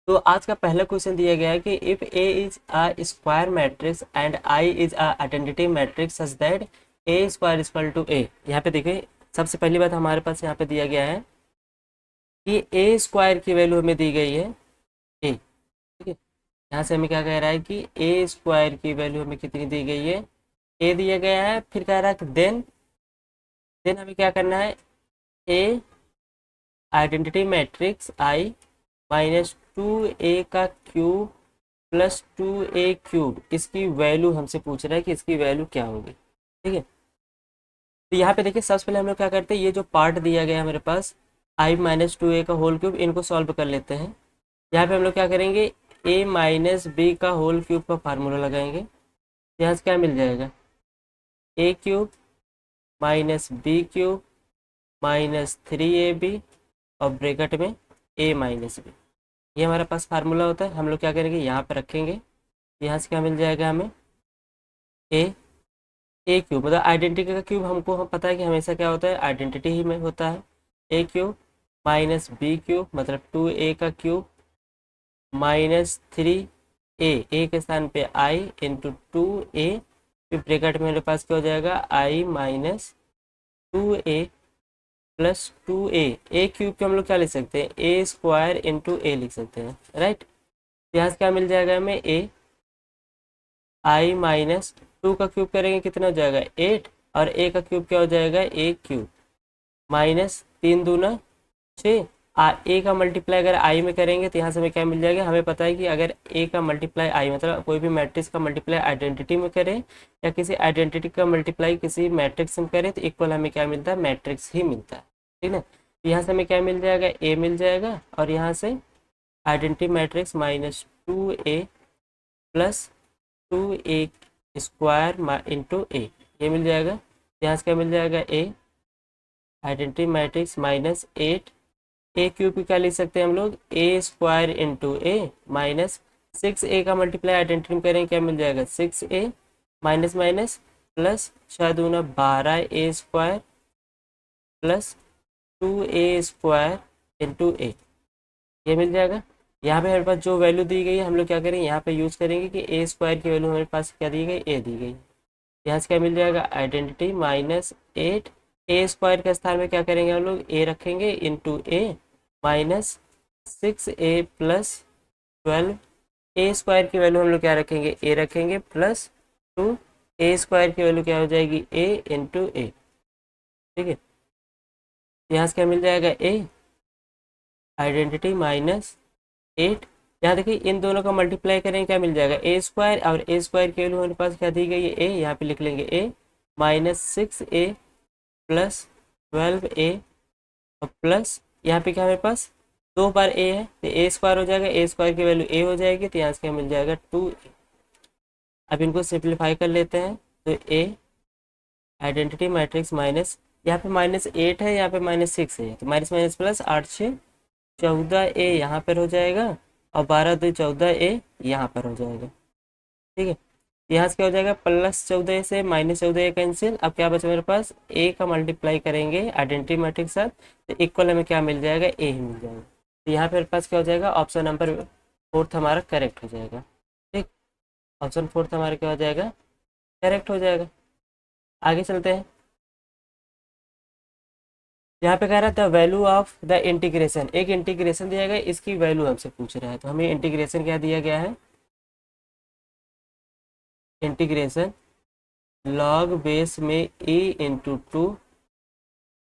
तो आज का पहला क्वेश्चन दिया गया है कि if A is a square matrix and I is a identity matrix such that A square equal to A. यहाँ पे देखिए, सबसे पहली बात हमारे पास यहाँ पे दिया गया है कि ए स्क्वायर की वैल्यू हमें दी गई है ए। ठीक है, यहाँ से हमें क्या कह रहा है कि ए स्क्वायर की वैल्यू हमें कितनी दी गई है, ए दिया गया है। फिर कह रहा है कि देन हमें क्या करना है, ए आइडेंटिटी मैट्रिक्स आई माइनस टू ए का क्यूब प्लस टू ए क्यूब, इसकी वैल्यू हमसे पूछ रहा है कि इसकी वैल्यू क्या होगी। ठीक है, तो यहाँ पे देखिए, सबसे पहले हम लोग क्या करते हैं, ये जो पार्ट दिया गया है हमारे पास आई माइनस टू ए का होल क्यूब, इनको सॉल्व कर लेते हैं। यहाँ पे हम लोग क्या करेंगे, ए माइनस बी का होल क्यूब का फार्मूला लगाएंगे। यहाँ से क्या मिल जाएगा, A cube minus B cube minus three A B और ब्रैकेट में ए माइनस बी। ये हमारे पास फार्मूला होता है। हम लोग क्या करेंगे, यहाँ पे रखेंगे। यहाँ से क्या मिल जाएगा हमें, ए ए क्यूब मतलब आइडेंटिटी का क्यूब, हमको हम पता है कि हमेशा क्या होता है, आइडेंटिटी ही में होता है। ए क्यूब माइनस बी क्यूब मतलब टू ए का क्यूब माइनस थ्री ए के स्थान पे आई इंटू टू ए, फिर ब्रैकेट में मेरे पास क्या हो जाएगा, आई माइनस टू ए प्लस टू ए क्यूब के हम लोग क्या लिख सकते हैं, ए स्क्वायर इंटू ए लिख सकते हैं, राइट। यहाँ से क्या मिल जाएगा हमें, ए आई माइनस टू का क्यूब करेंगे कितना हो जाएगा, एट, और ए का क्यूब क्या हो जाएगा, ए क्यूब माइनस तीन दूना छः। ए का मल्टीप्लाई अगर आई में करेंगे तो यहाँ से हमें क्या मिल जाएगा, हमें पता है कि अगर ए का मल्टीप्लाई आई मतलब कोई भी मैट्रिक्स का मल्टीप्लाई आइडेंटिटी में करें या किसी आइडेंटिटी का मल्टीप्लाई किसी मैट्रिक्स में करें तो इक्वल हमें क्या मिलता है, मैट्रिक्स ही मिलता है। ठीक है, तो यहाँ से हमें क्या मिल जाएगा, ए मिल जाएगा, और यहाँ से आइडेंटिटी मैट्रिक्स माइनस टू ए प्लस टू ए स्क्वायर इंटू ए, ये मिल जाएगा। यहाँ से क्या मिल जाएगा, ए आइडेंटिटी मैट्रिक्स माइनस एट ए क्यूब की क्या लिख सकते हैं हम लोग, ए स्क्वायर इंटू ए माइनस सिक्स ए का मल्टीप्लाई आइडेंटिटी में करेंगे क्या मिल जाएगा, सिक्स ए माइनस माइनस प्लस छः दूना बारह ए स्क्वायर प्लस टू ए स्क्वायर इंटू ए, ये मिल जाएगा। यहाँ पे हमारे पास जो वैल्यू दी गई है हम लोग क्या करेंगे, यहाँ पे यूज़ करेंगे कि ए स्क्वायर की वैल्यू हमारे पास क्या दी गई, ए दी गई। यहाँ से क्या मिल जाएगा, आइडेंटिटी माइनस एट, ए स्क्वायर के स्थान में क्या करेंगे हम लोग, ए रखेंगे इंटू ए माइनस सिक्स ए प्लस ट्वेल्व, ए स्क्वायर की वैल्यू हम लोग क्या रखेंगे, ए रखेंगे प्लस टू, ए स्क्वायर की वैल्यू क्या हो जाएगी, ए इंटू ए। ठीक है, यहाँ से क्या मिल जाएगा, ए आइडेंटिटी माइनस एट, यहाँ देखिए इन दोनों का मल्टीप्लाई करेंगे क्या मिल जाएगा, ए स्क्वायर, और ए स्क्वायर की वैल्यू हमारे पास क्या दी गई है, ए, यहाँ पे लिख लेंगे ए माइनस सिक्स ए प्लस ट्वेल्व ए और प्लस यहाँ पे क्या हमारे पास दो बार ए है तो ए स्क्वायर हो जाएगा, ए स्क्वायर की वैल्यू ए हो जाएगी, तो यहाँ से क्या मिल जाएगा टू ए। अब इनको सिंप्लीफाई कर लेते हैं, तो ए आइडेंटिटी मैट्रिक्स माइनस, यहाँ पे माइनस एट है, यहाँ पे माइनस सिक्स है, तो माइनस माइनस प्लस आठ छः चौदह ए यहाँ पर हो जाएगा, और बारह दो चौदह ए यहाँ पर हो जाएगा। ठीक है, यहाँ से क्या हो जाएगा, प्लस चौदह से माइनस चौदह कैंसिल, अब क्या बचा मेरे पास, ए का मल्टीप्लाई करेंगे आइडेंटिटी मैट्रिक्स साथ तो इक्वल हमें क्या मिल जाएगा, ए ही मिल जाएगा। तो यहाँ पे मेरे पास क्या हो जाएगा, ऑप्शन नंबर फोर्थ हमारा करेक्ट हो जाएगा। ठीक, ऑप्शन फोर्थ हमारा क्या हो जाएगा, करेक्ट हो जाएगा। आगे चलते हैं, यहाँ पे कह रहा था वैल्यू ऑफ द इंटीग्रेशन, एक इंटीग्रेशन दिया गया इसकी वैल्यू हमसे पूछ रहा है, तो हमें इंटीग्रेशन क्या दिया गया है, इंटीग्रेशन लॉग बेस में e into two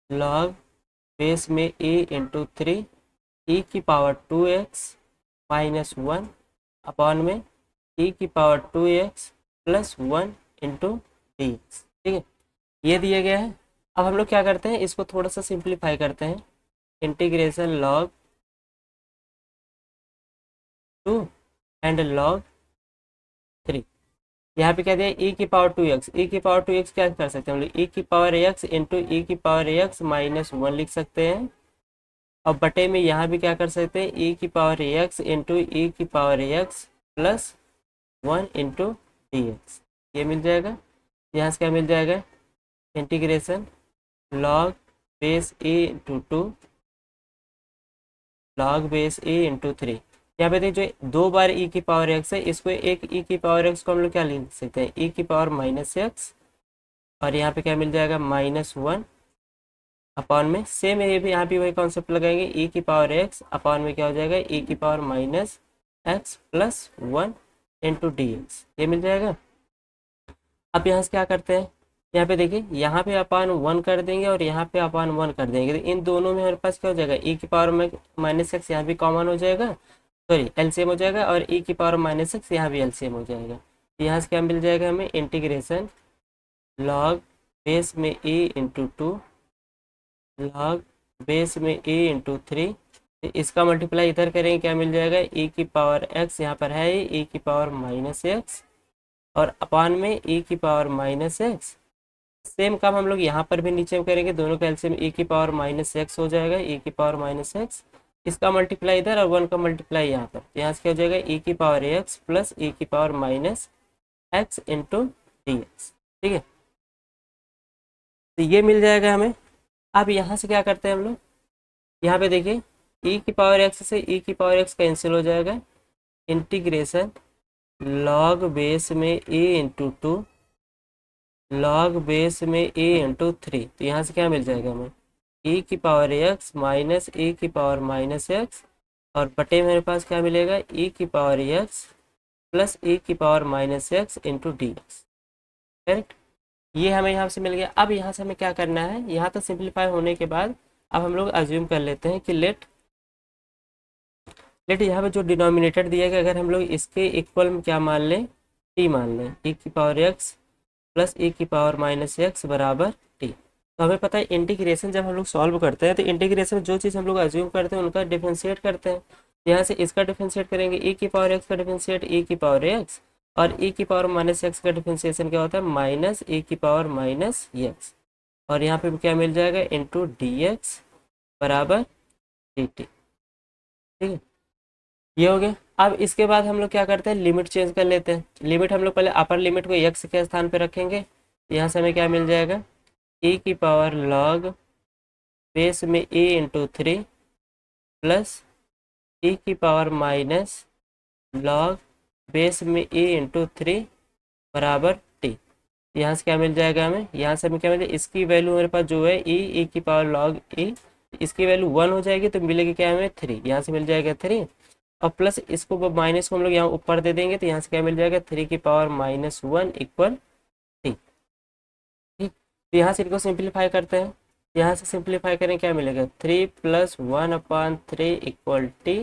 log base में e इंटू थ्री ई की power two x minus one upon में e की power two x plus one into D x. ठीक है, ये दिया गया है। अब हम लोग क्या करते हैं, इसको थोड़ा सा सिंप्लीफाई करते हैं, integration log to and log three, यहाँ पे क्या दिया, e की पावर टू एक्स, ई की पावर टू एक्स क्या कर सकते हैं हम लोग, ई की पावर एक्स इंटू ई की पावर एक्स माइनस वन लिख सकते हैं, और बटे में यहाँ भी क्या कर सकते हैं, ई की पावर एक्स इंटू ई की power x plus one into D x, ये मिल जाएगा। यहाँ से क्या मिल जाएगा, इंटीग्रेशन लॉग बेस ए इंटू टू लॉग बेस ए इंटू थ्री, यहाँ पे देखिए जो 2 बार ई की पावर एक्स है, इसको एक ई की पावर एक्स को हम लोग क्या लिख सकते हैं, ई की पावर माइनस एक्स, और यहाँ पे क्या मिल जाएगा -1 अपॉन में सेम ये भी यहाँ पे वही कॉन्सेप्ट लगाएंगे, ई की पावर एक्स अपॉन में क्या हो जाएगा ई की power minus x plus 1 into D x, ये मिल जाएगा। अब यहाँ से क्या करते हैं, यहाँ पे देखिए यहाँ पे अपान 1 कर देंगे और यहाँ पे अपान 1 कर देंगे, तो इन दोनों में हमारे पास क्या हो जाएगा ई की पावर में माइनस एक्स यहाँ भी कॉमन हो जाएगा, सॉरी एलसीएम हो जाएगा, और ई की पावर माइनस एक्स यहाँ भी एलसीएम हो जाएगा। तो यहाँ से क्या मिल जाएगा हमें, इंटीग्रेशन लॉग बेस में ई इंटू 2 लॉग बेस में ए इंटू 3, इसका मल्टीप्लाई इधर करेंगे क्या मिल जाएगा, ई की पावर एक्स यहाँ पर है ई की पावर माइनस एक्स, और अपान में ई की पावर माइनस एक्स। सेम काम हम लोग यहाँ पर भी नीचे में करेंगे, दोनों का एलसीएम ई की पावर माइनस एक्स हो जाएगा, ई की पावर माइनस एक्स, इसका मल्टीप्लाई इधर और 1 का मल्टीप्लाई यहाँ पर, यहाँ से क्या हो जाएगा ई की पावर एक्स प्लस ई की power minus x into D x, ठीक है। तो ये मिल जाएगा हमें। अब यहाँ से क्या करते हैं हम लोग, यहाँ पे देखिए ई की पावर एक्स से ई की पावर एक्स कैंसिल हो जाएगा, इंटीग्रेशन लॉग बेस में ए इंटू 2 लॉग बेस में ए इंटू 3, तो यहाँ से क्या मिल जाएगा हमें ई की पावर एक्स माइनस ए की पावर माइनस एक्स, और बटे मेरे पास क्या मिलेगा ई की पावर एक्स प्लस ए की power minus x into D x, correct. ये हमें यहाँ से मिल गया। अब यहाँ से हमें क्या करना है, यहाँ तक सिंप्लीफाई होने के बाद अब हम लोग अज्यूम कर लेते हैं कि लेट यहाँ पे जो डिनोमिनेटर दिया गया, अगर हम लोग इसके इक्वल में क्या मान लें, टी मान लें, ई की पावर एक्स प्लस ई की पावर माइनस एक्स बराबर टी। तो हमें पता है इंटीग्रेशन जब हम लोग सॉल्व करते हैं तो इंटीग्रेशन में जो चीज़ हम लोग अज्यूम करते हैं उनका डिफरेंशिएट करते हैं। यहाँ से इसका डिफरेंशिएट करेंगे ई की पावर एक्स का डिफरेंशिएट ई की पावर एक्स, और ई की पावर माइनस एक्स का डिफरेंशिएशन क्या होता है माइनस ई की पावर माइनस एक्स, और यहाँ पे क्या मिल जाएगा इंटू डी एक्स बराबर डी टी, ठीक है। ये हो गया। अब इसके बाद हम लोग क्या करते हैं, लिमिट चेंज कर लेते हैं। लिमिट हम लोग पहले अपर लिमिट को एक्स के स्थान पे रखेंगे, यहाँ से हमें क्या मिल जाएगा e की पावर लॉग बेस में ए इंटू 3 प्लस e की पावर माइनस लॉग बेस में ए इंटू 3 बराबर टी। यहाँ से क्या मिल जाएगा हमें, यहाँ से हमें क्या मिल जाएगा, इसकी वैल्यू मेरे पास जो है ई की पावर लॉग ई, इसकी वैल्यू 1 हो जाएगी, तो मिलेगी क्या हमें 3, यहाँ से मिल जाएगा 3, और प्लस इसको माइनस को हम लोग यहाँ ऊपर दे देंगे, तो यहाँ से क्या मिल जाएगा 3 की पावर -1 इक्वल टी, ठीक। तो यहाँ से इनको सिंप्लीफाई करते हैं, यहाँ से सिंप्लीफाई करें क्या मिलेगा 3 + 1/3 इक्वल टी,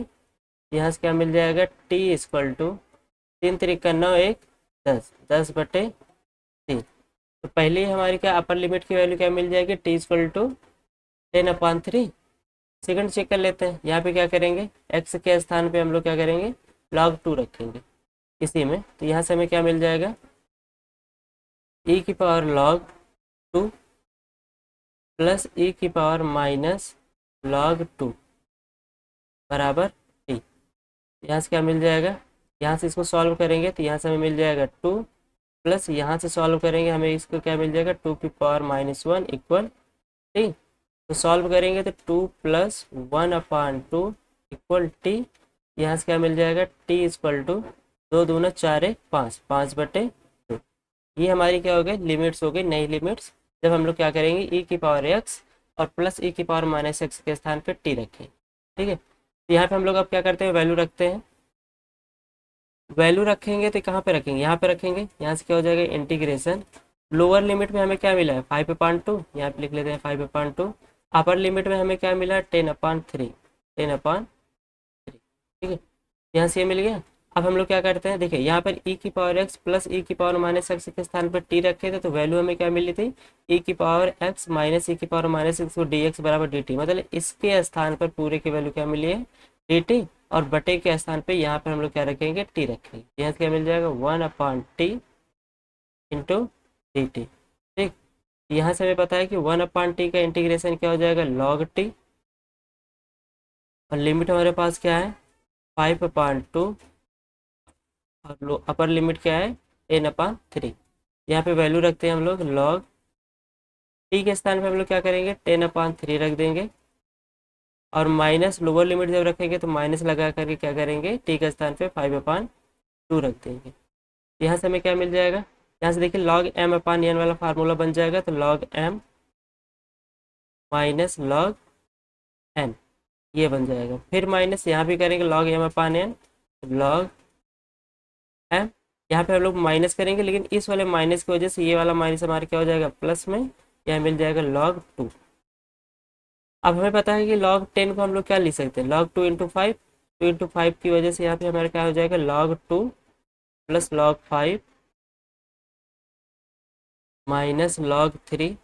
यहाँ से क्या मिल जाएगा टी इक्वल टू 3 3 9 1 10 10/3। तो पहले ही हमारी क्या अपर लिमिट की वैल्यू क्या मिल जाएगी t equal to 10/3। Second check कर लेते हैं, यहाँ पे क्या करेंगे एक्स के स्थान पे हम लोग क्या करेंगे log 2 रखेंगे इसी में, तो यहाँ से हमें क्या मिल जाएगा e की पावर log 2 प्लस e की पावर माइनस log 2 बराबर टी। यहाँ से क्या मिल जाएगा, यहाँ से इसको सॉल्व करेंगे तो यहाँ से हमें मिल जाएगा 2 प्लस यहाँ से सॉल्व करेंगे हमें इसको क्या मिल जाएगा 2 की पावर -1 इक्वल टी। तो सॉल्व करेंगे तो 2 + 1/2 इक्वल टी, यहाँ से क्या मिल जाएगा टी इक्वल टू 2 दूना 4 1 5 5/2। ये हमारी क्या हो गई लिमिट्स हो गई, नई लिमिट्स, जब हम लोग क्या करेंगे ई की पावर एक्स और प्लस ई की पावर माइनस एक्स के स्थान पे टी रखें, ठीक है। तो यहाँ पे हम लोग अब क्या करते हैं वैल्यू रखते हैं, वैल्यू रखेंगे तो कहाँ पे रखेंगे, यहाँ पे रखेंगे। यहाँ से क्या हो जाएगा इंटीग्रेशन लोअर लिमिट में हमें क्या मिला है 5/2, यहाँ पे लिख लेते हैं 5/2। अपर लिमिट में हमें क्या मिला 10/3 10/3, ठीक है। यहाँ से ये मिल गया। अब हम लोग क्या करते हैं, देखिए यहाँ पर e की पावर x प्लस e की पावर माइनस एक्स के स्थान पर t रखे थे, तो वैल्यू हमें क्या मिली थी e की पावर x माइनस e की पावर माइनस एक्स को dx बराबर dt, मतलब इसके स्थान पर पूरे की वैल्यू क्या मिली है dt, और बटे के स्थान पे यहाँ पर हम लोग क्या रखेंगे t रखेंगे। यहाँ से क्या मिल जाएगा 1/t इंटू डी टी, ठीक। यहाँ से हमें पता है कि 1/t का इंटीग्रेशन क्या हो जाएगा log t, और लिमिट हमारे पास क्या है 5/2, और अपर लिमिट क्या है 10/3। यहाँ पे वैल्यू रखते हैं हम लोग log t के स्थान पे हम लोग क्या करेंगे 10/3 रख देंगे, और माइनस लोअर लिमिट जब रखेंगे तो माइनस लगा करके क्या करेंगे, टी के स्थान पे 5/2 रख देंगे। यहाँ से हमें क्या मिल जाएगा, यहाँ से देखिए log m/n वाला फार्मूला बन जाएगा, तो log m minus log n ये बन जाएगा। फिर माइनस यहाँ भी करेंगे log m/n, log m, यहाँ पे हम लोग माइनस करेंगे, लेकिन इस वाले माइनस की वजह से ये वाला माइनस हमारा क्या हो जाएगा प्लस में, यहाँ मिल जाएगा log 2। अब हमें पता है कि log 10 को हम लोग क्या लिख सकते हैं, log 2 × 5, 2 × 5 की वजह से यहाँ पे हमारा क्या हो जाएगा log 2 plus log 5 minus log 3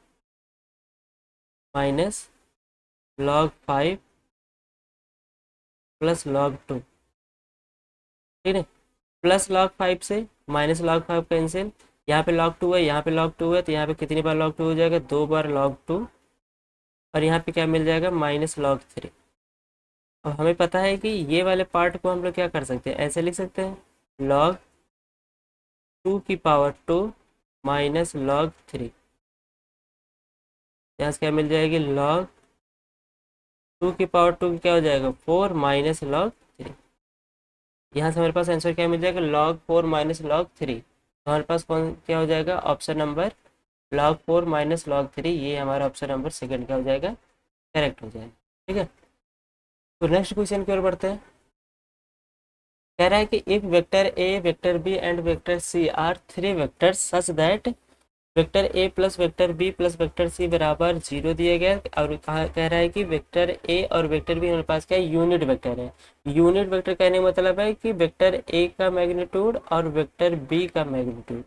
minus log 5 plus log 2। ठीक है, प्लस log 5 से माइनस log 5 कैंसिल, यहाँ पे log 2 है, यहाँ पे log 2 है, तो यहाँ पे कितनी बार log 2 हो जाएगा, 2 बार log 2, और यहाँ पे क्या मिल जाएगा माइनस log 3। अब हमें पता है कि ये वाले पार्ट को हम लोग क्या कर सकते हैं, ऐसे लिख सकते हैं log 2 की पावर 2 माइनस log 3। यहाँ से क्या मिल जाएगी log 2 की पावर 2 क्या हो जाएगा 4 माइनस log 3। यहाँ से हमारे पास आंसर क्या मिल जाएगा log 4 माइनस log 3। तो हमारे पास कौन क्या हो जाएगा, option number log 4 minus log 3, ये हमारा ऑप्शन नंबर सेकंड क्या हो जाएगा, करेक्ट हो जाएगा। ठीक है, तो नेक्स्ट क्वेश्चन की ओर बढ़ते हैं। कह रहा है कि if vector A, vector B and vector C are 3 vectors such that vector A plus vector B plus vector C बराबर 0 दिया गया, और कहा कह रहा है कि वेक्टर ए और वेक्टर बी हमारे पास क्या है, यूनिट वेक्टर है। यूनिट वेक्टर कहने का मतलब है कि वेक्टर ए का मैग्नीट्यूड और वेक्टर बी का मैग्नीट्यूड,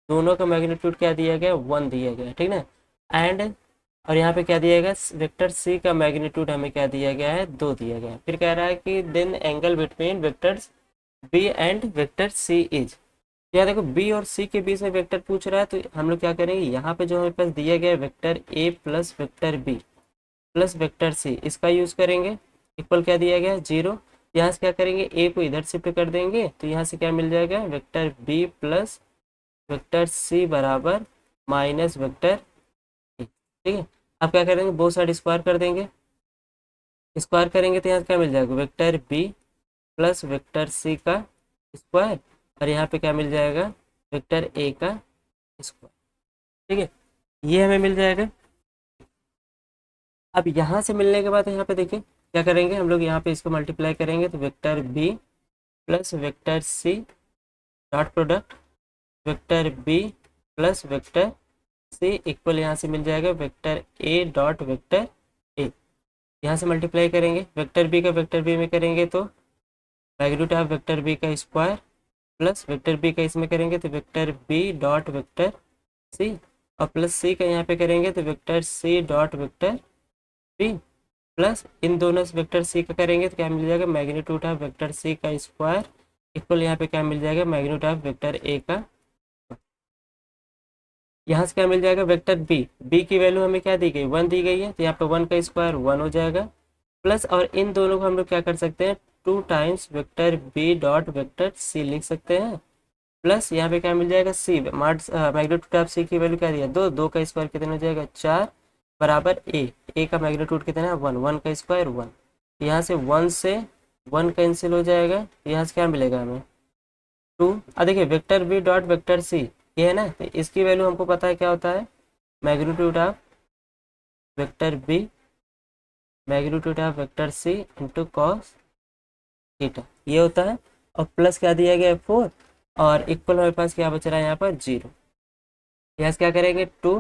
दोनों का मैग्नीट्यूड क्या दिया गया 1 दिया गया, ठीक ना। एंड और यहाँ पे क्या दिया गया, वेक्टर सी का मैग्नीट्यूड हमें क्या दिया गया है 2 दिया गया है। फिर कह रहा है कि then angle between vectors B and vector C is, यहाँ देखो बी और सी के बीच में वेक्टर पूछ रहा है, तो हम लोग क्या करेंगे, यहाँ पे जो हमारे पास दिया गया है vector A plus vector B plus vector C, इसका यूज करेंगे, इक्वल क्या दिया गया 0। यहाँ से क्या करेंगे, ए को इधर शिफ्ट कर देंगे, तो यहाँ से क्या मिल जाएगा vector B plus vector C बराबर माइनस वेक्टर ए। ठीक है, अब क्या करेंगे, बोथ साइड स्क्वायर कर देंगे, स्क्वायर करेंगे तो यहाँ से क्या मिल जाएगा vector B plus vector C का स्क्वायर, और यहाँ पे क्या मिल जाएगा वेक्टर ए का स्क्वायर। ठीक है, ये हमें मिल जाएगा। अब यहाँ से मिलने के बाद यहाँ पे देखिए क्या करेंगे हम लोग, यहाँ पे इसको मल्टीप्लाई करेंगे, तो vector B plus vector C dot product vector B plus vector C equal यहाँ से मिल जाएगा vector A dot vector A. यहाँ से मल्टीप्लाई करेंगे, वेक्टर बी का वेक्टर बी में करेंगे तो मैग्नीट्यूड ऑफ वेक्टर बी का स्क्वायर प्लस वेक्टर बी का इसमें करेंगे तो vector B dot vector C, और प्लस सी का यहाँ पे करेंगे तो vector C dot vector B, plus इन दोनों से वेक्टर सी का करेंगे तो क्या मिल जाएगा मैग्नीट्यूड ऑफ वेक्टर सी का स्क्वायर इक्वल यहाँ पे क्या मिल जाएगा मैग्नीट्यूड ऑफ वेक्टर ए का। यहाँ से क्या मिल जाएगा वेक्टर बी, बी की वैल्यू हमें क्या दी गई 1 दी गई है, तो यहाँ पे 1 का स्क्वायर 1 हो जाएगा, प्लस और इन दोनों को हम लोग क्या कर सकते हैं 2 times vector B dot vector C लिख सकते हैं, प्लस यहाँ पे क्या मिल जाएगा सी मैग्नीट्यूड ऑफ सी की वैल्यू क्या दिया 2, 2 का स्क्वायर कितना हो जाएगा 4 बराबर ए का मैग्नीट्यूड कितना है 1, 1 का स्क्वायर 1, यहाँ से 1 से 1 कैंसिल हो जाएगा, यहाँ से क्या मिलेगा हमें 2। अब देखिए vector B dot vector C ये है ना, तो इसकी वैल्यू हमको पता है क्या होता है magnitude of vector B magnitude of vector C into cos theta ये होता है, और प्लस क्या दिया गया है 4, और इक्वल हमारे पास क्या बच रहा है यहाँ पर 0। यहाँ से क्या करेंगे 2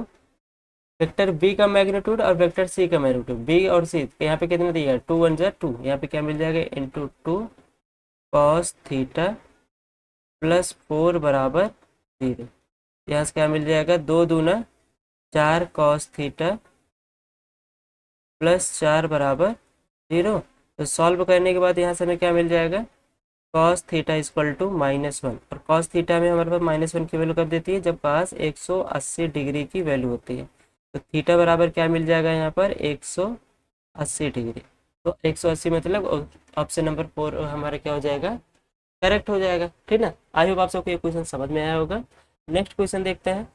वेक्टर बी का मैग्नीट्यूड और वेक्टर सी का मैग्नीट्यूड बी और सी, यहाँ पे कितना दिया है 2 1 जा 2, यहाँ पे क्या मिल जाएगा इंटू 2 कॉस थीटा प्लस 4 बराबर 0। यहाँ से क्या मिल जाएगा 2 दूना 4 कॉस थीटा प्लस 4 बराबर 0। तो सॉल्व करने के बाद यहाँ से हमें क्या मिल जाएगा कॉस थीटा इक्वल टू -1, और कॉस थीटा में हमारे पास -1 की वैल्यू कब देती है जब पास 180 डिग्री की वैल्यू होती है, तो थीटा बराबर क्या मिल जाएगा यहाँ पर 180 डिग्री। तो 180 मतलब ऑप्शन नंबर 4 हमारा क्या हो जाएगा करेक्ट हो जाएगा। ठीक ना, आई होप आप सबको ये क्वेश्चन समझ में आया होगा। नेक्स्ट क्वेश्चन देखते हैं।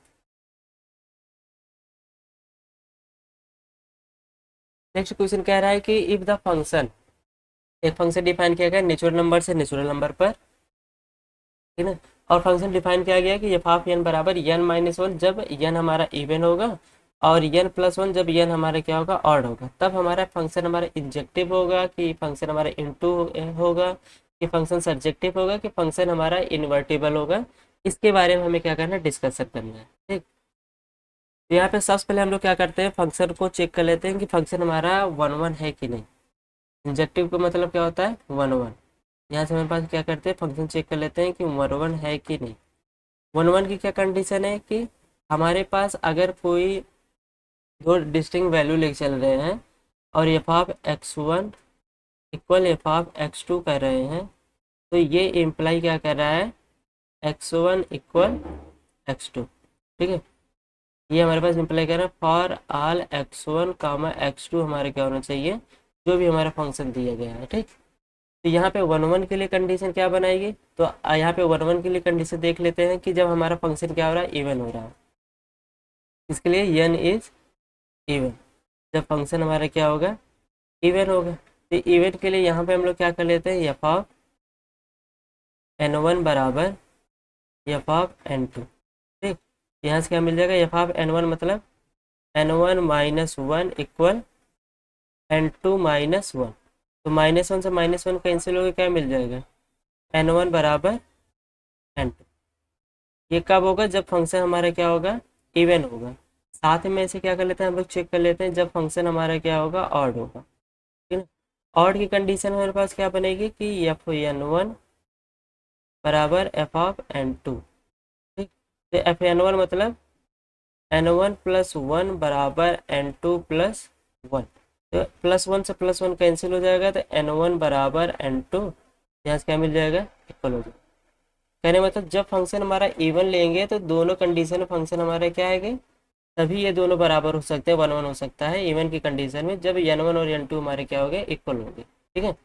नेक्स्ट क्वेश्चन कह रहा है कि इफ द फंक्शन, एक फंक्शन डिफाइन किया गया नेचुरल नंबर से नेचुरल नंबर पर, ठीक है। और फंक्शन डिफाइन किया गया कि एफ ऑफ एन बराबर एन माइनस वन, जब एन हमारा इवन होगा और एन प्लस वन जब एन हमारा क्या होगा, ऑड होगा, तब हमारा फंक्शन हमारा इंजेक्टिव होगा कि फंक्शन हमारा इनटू होगा कि फंक्शन सब्जेक्टिव होगा कि फंक्शन हमारा इन्वर्टिबल होगा। इसके बारे में हमें क्या करना है, डिस्कशन करना है, ठीक। तो यहाँ पे सबसे पहले हम लोग क्या करते हैं, फंक्शन को चेक कर लेते हैं कि फंक्शन हमारा वन वन है कि नहीं। इंजेक्टिव का मतलब क्या होता है, वन वन। यहाँ से हमारे पास क्या करते हैं, फंक्शन चेक कर लेते हैं कि वन वन है कि नहीं। वन वन की क्या कंडीशन है कि हमारे पास अगर कोई दो डिस्टिंक्ट वैल्यू लेके चल रहे हैं और f of x one equal f of x two कर रहे हैं, तो ये इम्प्लाई क्या कर रहा है, x one equal x two, ठीक है। ये हमारे पास इम्प्लाई कर रहा है for all x one comma x two हमारे क्या होना चाहिए, जो भी हमारा फंक्शन दिया गया है, ठीक। तो यहाँ पे वन वन के लिए कंडीशन क्या बनाएगी, तो यहाँ पे वन वन के लिए कंडीशन देख लेते हैं कि जब हमारा फंक्शन क्या हो रहा है, इवन हो रहा है। इसके लिए एन इज इवन, जब फंक्शन हमारा क्या होगा, इवन होगा। तो इवन के लिए यहाँ पे हम लोग क्या कर लेते हैं, एफ ऑफ एन वन बराबर एफ ऑफ एन टू, ठीक। यहाँ से क्या मिल जाएगा, एफ ऑफ एन वन मतलब n one minus one equal n two minus one. तो माइनस वन से माइनस वन कैंसिल होकर क्या मिल जाएगा, एन वन बराबर एन टू। ये कब होगा, जब फंक्शन हमारा क्या होगा, इवन होगा। साथ में ऐसे क्या कर लेते हैं, हम लोग चेक कर लेते हैं जब फंक्शन हमारा क्या होगा, ऑड होगा, ठीक है। ऑड की कंडीशन हमारे पास क्या बनेगी कि एफ एन वन बराबर एफ ऑफ एन टू, ठीक। तो एफ एन वन मतलब एन वन प्लस वन बराबर एन टू प्लस वन। तो प्लस वन से प्लस वन कैंसिल हो जाएगा, तो एन वन बराबर एन टू, यहाँ से क्या मिल जाएगा, इक्वल हो जाएगा। कहने मतलब जब फंक्शन हमारा इवन लेंगे तो दोनों कंडीशन में फंक्शन हमारे क्या आएंगे, तभी ये दोनों बराबर हो सकते हैं, वन वन हो सकता है इवन की कंडीशन में, जब एन वन और एन टू हमारे क्या हो गए, इक्वल हो गए, ठीक है।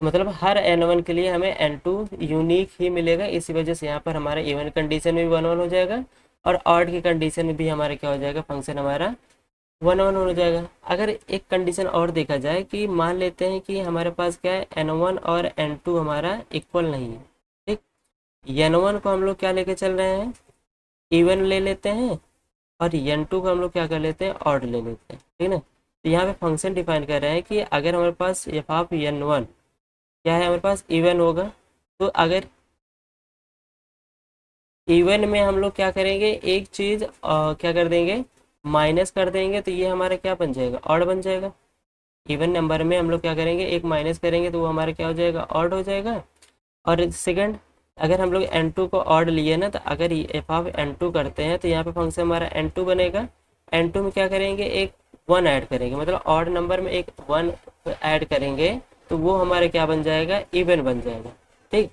मतलब हर एन वन के लिए हमें एन टू यूनिक ही मिलेगा, इसी वजह से यहाँ पर हमारा इवन कंडीशन में भी वन वन हो जाएगा और ऑड की कंडीशन में भी हमारा क्या हो जाएगा, फंक्शन हमारा वन वन हो जाएगा। अगर एक कंडीशन और देखा जाए कि मान लेते हैं कि हमारे पास क्या है, एन वन और एन टू हमारा इक्वल नहीं है, ठीक। एन वन को हम लोग क्या लेके चल रहे हैं, इवन ले लेते हैं, और एन टू को हम लोग क्या कर लेते हैं, ऑड ले लेते हैं, ठीक है ना। तो यहाँ पे फंक्शन डिफाइन कर रहे हैं कि अगर हमारे पास एफ ऑफ एन वन क्या है, हमारे पास इवन होगा, तो अगर इवन में हम लोग क्या करेंगे, एक चीज़ क्या कर देंगे, माइनस कर देंगे, तो ये हमारा क्या बन जाएगा, ऑड बन जाएगा। इवन नंबर में हम लोग क्या करेंगे, एक माइनस करेंगे तो वो हमारा क्या हो जाएगा, ऑड हो जाएगा। और सेकंड, अगर हम लोग एन टू को ऑड लिए ना, तो अगर एफ ऑफ एन टू करते हैं तो यहाँ पे फंक्शन हमारा एन टू बनेगा। एन टू में क्या करेंगे, एक वन ऐड करेंगे, मतलब ऑड नंबर में एक वन ऐड करेंगे, तो वो हमारे क्या बन जाएगा, इवन बन जाएगा, ठीक।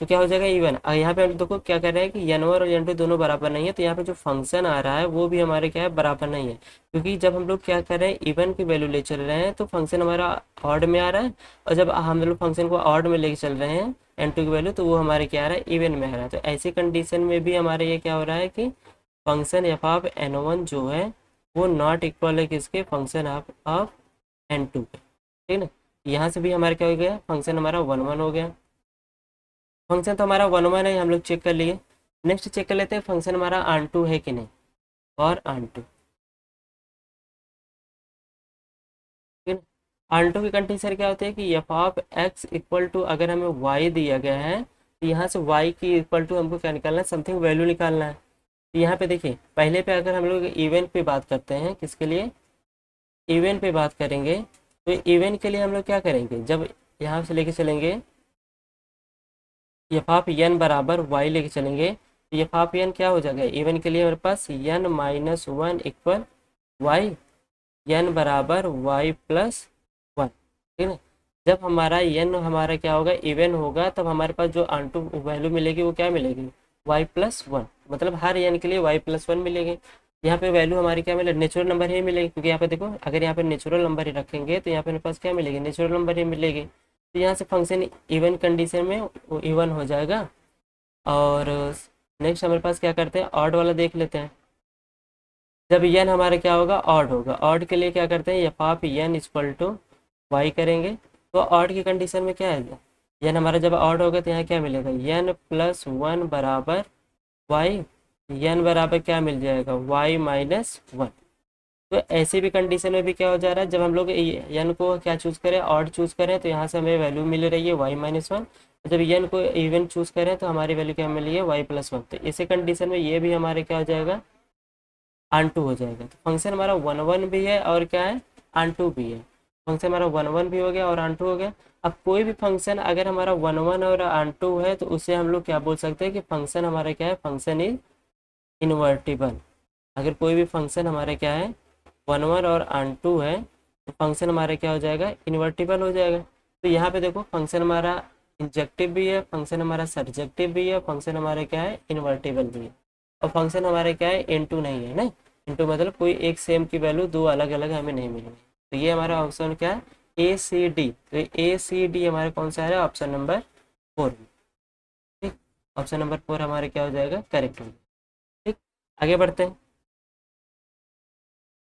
तो क्या हो जाएगा, इवन। और यहाँ पे हम देखो क्या कर रहे हैं कि एन वन और एन टू दोनों बराबर नहीं है, तो यहाँ पे जो फंक्शन आ रहा है वो भी हमारे क्या है, बराबर नहीं है। क्योंकि जब हम लोग क्या कर रहे हैं, इवन की वैल्यू ले चल रहे हैं, तो फंक्शन हमारा ऑड में आ रहा है, और जब हम लोग फंक्शन को ऑड में लेके चल रहे हैं एन टू की वैल्यू, तो वो हमारे क्या आ रहा है, इवन में आ रहा है। तो ऐसी कंडीशन में भी हमारे ये क्या हो रहा है कि function f of n one जो है वो नॉट इक्वल है किसके, फंक्शन ऑफ एन टू के, ठीक है ना। यहाँ से भी हमारा क्या हो गया, फंक्शन हमारा वन वन हो गया। फंक्शन तो हमारा वन वन है, हम लोग चेक कर लिए। नेक्स्ट चेक कर लेते हैं फंक्शन हमारा आन टू है कि नहीं, और आन टू, ठीक है। आन टू की कंडीशन क्या होती है कि f of x equal to, अगर हमें वाई दिया गया है तो यहाँ से वाई की इक्वल टू हमको क्या निकालना है, समथिंग वैल्यू निकालना है। तो यहाँ पे देखिए, पहले पे अगर हम लोग इवेंट पे बात करते हैं, किसके लिए, इवेंट पे बात करेंगे, तो इवेंट के लिए हम लोग क्या करेंगे, जब यहाँ से लेके चलेंगे एफ ऑफ एन बराबर वाई लेके चलेंगे, तो एफ ऑफ एन क्या हो जाएगा, इवन के लिए हमारे पास N minus one equal Y, N बराबर वाई प्लस वन, ठीक है। जब हमारा एन हमारा क्या होगा, इवन होगा, तब हमारे पास जो आंटू वैल्यू मिलेगी वो क्या मिलेगी, वाई प्लस वन, मतलब हर एन के लिए वाई प्लस वन मिलेगी। यहाँ पे वैल्यू हमारी क्या मिलेगी, नेचुरल नंबर ही मिलेगी, क्योंकि यहाँ पे देखो अगर यहाँ पे नेचुरल नंबर ही रखेंगे तो यहाँ पे हमारे पास क्या मिलेगी, नेचुरल नंबर ही मिलेगी। तो यहाँ से फंक्शन इवन कंडीशन में वो इवन हो जाएगा। और नेक्स्ट हमारे पास क्या करते हैं, ऑड वाला देख लेते हैं। जब n हमारा क्या होगा, ऑड होगा। ऑड के लिए क्या करते हैं, f of n equal to y करेंगे। तो ऑड की कंडीशन में क्या है, n हमारा जब ऑड होगा तो यहाँ क्या मिलेगा, n प्लस वन बराबर वाई, n बराबर क्या मिल जाएगा, y माइनस वन। तो ऐसे भी कंडीशन में भी क्या हो जा रहा है, जब हम लोग n को क्या चूज़ करें, ऑड चूज़ करें, तो यहाँ से हमें वैल्यू मिल रही है y माइनस वन। जब n को इवन चूज़ करें तो हमारी वैल्यू क्या मिल रही है, y प्लस वन। तो इसी कंडीशन में ये भी हमारे क्या हो जाएगा, आन टू हो जाएगा। तो फंक्शन हमारा वन वन भी है और क्या है, आन टू भी है। फंक्शन हमारा वन वन भी हो गया और आन टू हो गया। अब कोई भी फंक्शन अगर हमारा वन वन और आन टू है तो उसे हम लोग क्या बोल सकते हैं कि फंक्शन हमारा क्या है, फंक्शन इज इन्वर्टिबल। अगर कोई भी फंक्शन हमारे क्या है, वन वन और आन टू है, तो फंक्शन हमारा क्या हो जाएगा, इन्वर्टिबल हो जाएगा। तो यहाँ पे देखो फंक्शन हमारा इंजेक्टिव भी है, फंक्शन हमारा सर्जेक्टिव भी है, फंक्शन हमारा क्या है, इन्वर्टिबल भी है। और फंक्शन हमारे क्या है, इनटू नहीं है ना। इनटू मतलब कोई एक सेम की वैल्यू दो अलग अलग हमें नहीं मिलेगी। तो ये हमारा ऑप्शन क्या है, ए सी डी। तो ए सी डी हमारे कौन सा है, ऑप्शन नंबर फोर। ठीक, ऑप्शन नंबर फोर हमारे क्या हो जाएगा, करेक्ट हो। ठीक, आगे बढ़ते हैं।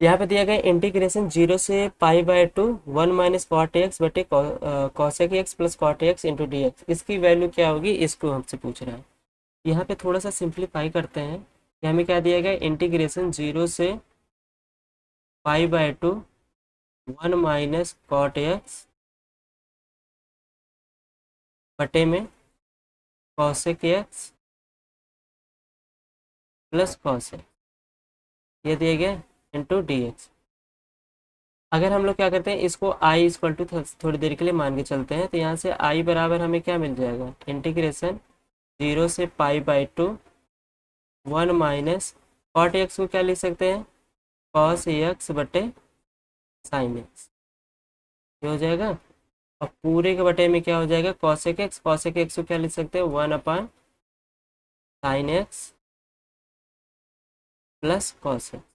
यहाँ पे दिया गया इंटीग्रेशन जीरो से pi by two one minus cot x बटे cosec X plus cot X into D X, इसकी वैल्यू क्या होगी, इसको हमसे पूछ रहा है। यहाँ पे थोड़ा सा सिंप्लीफाई करते हैं कि हमें क्या दिया गया, इंटीग्रेशन जीरो से pi by two one minus cot x बटे में कॉसेक एक्स प्लस कॉसेक, ये दिया गया इंटू डी एक्स। अगर हम लोग क्या करते हैं, इसको आई इक्वल टू थोड़ी देर के लिए मान के चलते हैं, तो यहाँ से आई बराबर हमें क्या मिल जाएगा, इंटीग्रेशन जीरो से pi by two one minus cot x को क्या लिख सकते हैं, कॉस एक्स बटे साइन एक्स, ये हो जाएगा। और पूरे के बटे में क्या हो जाएगा, कॉसेक एक्स, कॉसेक एक्स को क्या लिख सकते हैं, one upon sine x plus cos x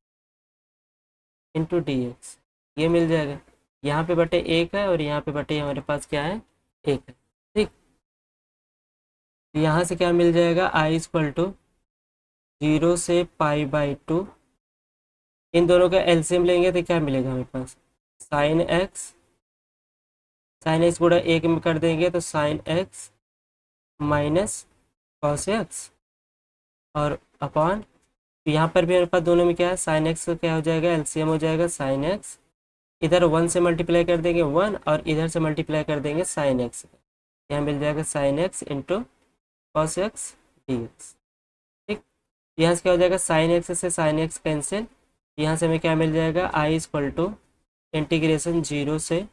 into D x, ये मिल जाएगा। यहाँ पे बटे एक है और यहाँ पे बटे हमारे पास क्या है, एक है। ठीक, यहाँ से क्या मिल जाएगा, आई इक्वल टू जीरो से पाई बाई टू, इन दोनों का एलसीएम लेंगे तो क्या मिलेगा हमारे पास, साइन एक्स, साइन एक्स गुणा एक में कर देंगे तो sign X minus cos X और अपॉन, यहाँ पर भी हमारे पास दोनों में क्या है, साइन एक्स का क्या हो जाएगा, एलसीएम हो जाएगा साइन एक्स, इधर वन से मल्टीप्लाई कर देंगे वन और इधर से मल्टीप्लाई कर देंगे साइन एक्स, यहाँ मिल जाएगा sine X into cos X D x. ठीक, यहाँ से क्या हो जाएगा, साइन एक्स से साइन एक्स कैंसिल, यहाँ से हमें क्या मिल जाएगा, I equal to integration zero से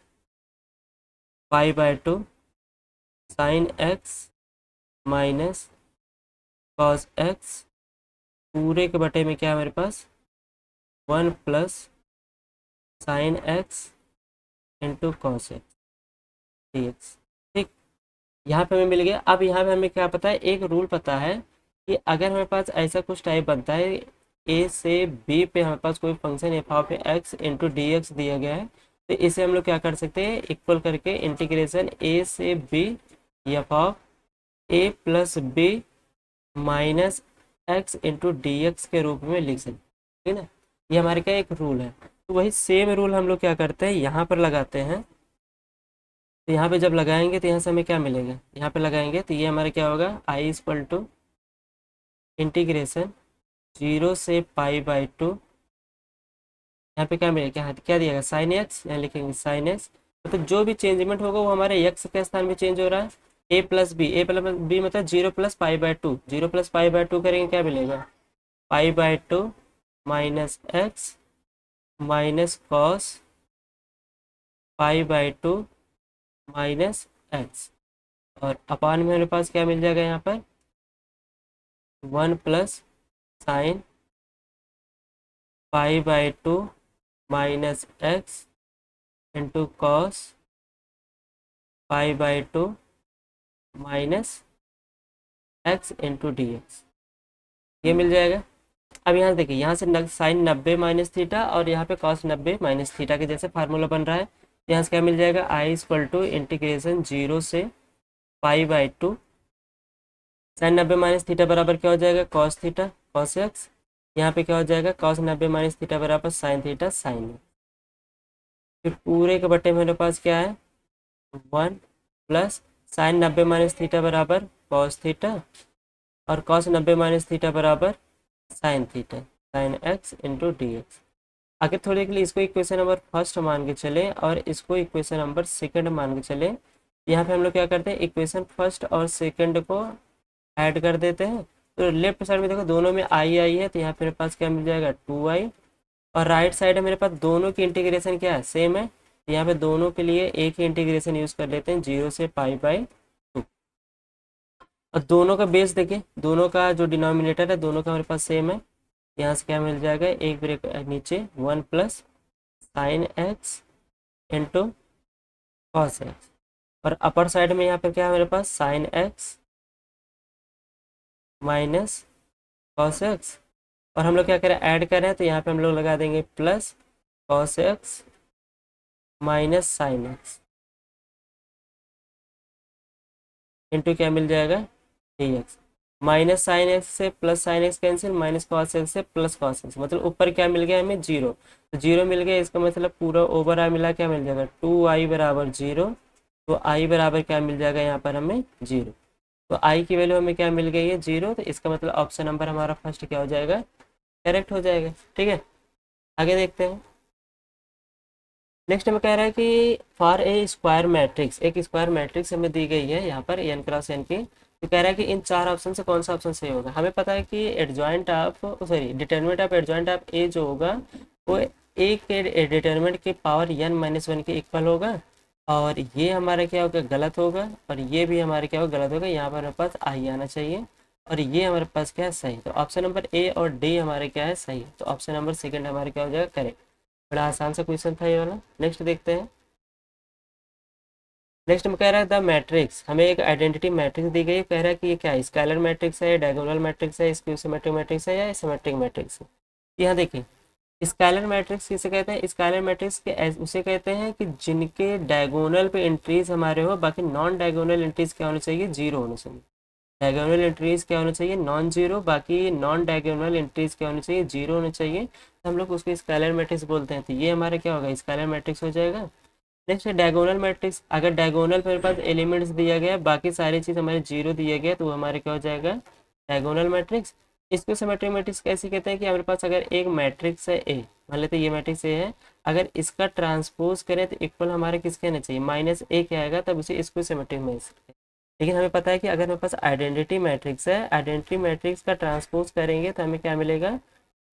pi by two sine X minus cos X पूरे के बटे में क्या है हमारे पास, one plus sine X into cos X D x. ठीक, यहाँ पे हमें मिल गया। अब यहाँ पे हमें क्या पता है, एक रूल पता है कि अगर हमारे पास ऐसा कुछ टाइप बनता है, ए से बी पे हमारे पास कोई function f of x into D x दिया गया है, तो इसे हम लोग क्या कर सकते हैं, इक्वल करके इंटीग्रेशन ए से B f of A plus B minus x into D x के रूप में लिख सकते हैं। ठीक है ना, ये हमारे क्या एक रूल है। तो वही सेम रूल हम लोग क्या करते हैं, यहाँ पर लगाते हैं। तो यहाँ पे जब लगाएंगे तो यहाँ से हमें क्या मिलेगा, यहाँ पे लगाएंगे तो ये हमारा क्या होगा, आई इक्वल टू इंटीग्रेशन जीरो से पाई बाई टू, यहाँ पे क्या मिलेगा, क्या क्या दिएगा, साइन एक्स, यहाँ लिखेंगे साइन एक्स। तो जो भी चेंजमेंट होगा वो हमारे एक्स के स्थान में चेंज हो रहा है, ए प्लस बी मतलब zero plus pi by to, zero plus pi by to करेंगे क्या मिलेगा, पाई by to minus x minus cos pi by to minus x, और अपान में मेरे पास क्या मिल जाएगा, यहाँ पर one plus sine pi by to minus x into cos pi by to minus x into D x, ये मिल जाएगा। अब यहाँ देखिए, यहाँ से साइन 90 माइनस थीटा और यहाँ पे कॉस 90 माइनस थीटा के जैसे फार्मूला बन रहा है। यहाँ से क्या मिल जाएगा, I equal to integration zero से pi by two sine 90 minus theta बराबर क्या हो जाएगा, कॉस थीटा कॉस एक्स यहाँ पे क्या हो जाएगा, cos 90 माइनस थीटा बराबर साइन थीटा साइन है। फिर पूरे के बटे मेरे पास क्या है 1 प्लस साइन 90 माइनस थीटा बराबर कॉस थीटा और कॉस 90 माइनस थीटा बराबर sine theta sine X into D x. आगे थोड़े के लिए इसको इक्वेशन नंबर फर्स्ट मान के चले और इसको इक्वेशन नंबर सेकंड मान के चले। यहाँ पे हम लोग क्या करते हैं, इक्वेशन फर्स्ट और सेकंड को ऐड कर देते हैं। तो लेफ्ट साइड में देखो दोनों में आई आई है, तो यहाँ पे मेरे पास क्या मिल जाएगा 2i। और राइट साइड है मेरे पास दोनों की इंटीग्रेशन क्या है सेम है, तो यहाँ पे दोनों के लिए एक ही इंटीग्रेशन यूज कर लेते हैं 0 से π/2। और दोनों का बेस देखिए, दोनों का जो डिनोमिनेटर है दोनों का हमारे पास सेम है। यहाँ से क्या मिल जाएगा, एक ब्रेक नीचे 1 plus sine X into cos X. और अपर साइड में यहाँ पर क्या है मेरे पास sine X minus cos X. और हम लोग क्या करें ऐड करें, तो यहाँ पे हम लोग लगा देंगे plus cos X minus sine X into क्या मिल जाएगा D X. Minus sine X से plus sine X cancel, minus cos X से प्लस कॉस एक्स, मतलब ऊपर क्या मिल गया हमें जीरो। तो जीरो मिल गया, इसका मतलब पूरा ओवर आई मिला क्या मिल जाएगा 2i बराबर जीरो। तो आई बराबर क्या मिल जाएगा यहाँ पर हमें जीरो। तो आई की वैल्यू हमें क्या मिल गई है जीरो, तो इसका मतलब ऑप्शन नंबर हमारा फर्स्ट क्या हो जाएगा करेक्ट हो जाएगा। ठीक है, आगे देखते हैं। नेक्स्ट हमें कह रहा है कि फॉर ए स्क्वायर मैट्रिक्स, एक स्क्वायर मैट्रिक्स हमें दी गई है यहाँ पर n क्रॉस n की। तो कह रहा है कि इन चार ऑप्शन से कौन सा ऑप्शन सही होगा। हमें पता है कि adjoint of sorry determinant of adjoint of A जो होगा वो ए के डिटर्मिनेंट के पावर n-1 के इक्वल होगा। और ये हमारा क्या होगा गलत होगा, और ये भी हमारे क्या होगा गलत होगा। यहाँ पर हमारे पास आई आना चाहिए और ये हमारे पास क्या है सही। तो ऑप्शन नंबर ए और डी हमारे क्या है सही। तो ऑप्शन नंबर सेकंड हमारे क्या हो जाएगा करेक्ट। बड़ा आसान सा क्वेश्चन था ये वाला। नेक्स्ट देखते हैं। नेक्स्ट में कह रहा है द मैट्रिक्स, हमें एक आइडेंटिटी मैट्रिक्स दी गई है। कह रहा है कि ये क्या है स्केलर मैट्रिक्स है, डायगोनल मैट्रिक्स है, स्क्यू सिमेट्रिक मैट्रिक्स है या सिमेट्रिक मैट्रिक्स है। यहाँ देखिए स्केलर मैट्रिक्स किसे कहते हैं, स्केलर मैट्रिक्स के उसे कहते हैं कि जिनके डायगोनल पे एंट्रीज हमारे हो, बाकी नॉन डायगोनल एंट्रीज क्या होनी चाहिए जीरो होनी चाहिए। डायगोनल एंट्रीज क्या होनी चाहिए नॉन जीरो, बाकी नॉन डायगोनल एंट्रीज क्या होनी चाहिए जीरो होनी चाहिए। तो हम लोग उसको स्केलर मैट्रिक्स बोलते हैं। तो ये हमारा क्या होगा स्केलर मैट्रिक्स हो जाएगा। नेक्स्ट है डायगोनल मैट्रिक्स। अगर डायगोनल मेरे पास एलिमेंट्स दिया गया बाकी सारी चीज़ हमारे जीरो दिया गया तो वो हमारे क्या हो जाएगा डायगोनल मैट्रिक्स। इसको सिमेट्रिक मैट्रिक्स कैसे कहते हैं कि हमारे पास अगर एक मैट्रिक्स है ए, मान लेते ये मैट्रिक्स ए है, अगर इसका ट्रांसपोज करें तो इक्वल हमारे किसके आना चाहिए माइनस ए के आएगा, तब उसे इसको सिमेट्रिक मैट्रिक्स। लेकिन हमें पता है कि अगर मेरे पास आइडेंटिटी मैट्रिक्स है, आइडेंटिटी मैट्रिक्स का ट्रांसपोज करेंगे तो हमें क्या मिलेगा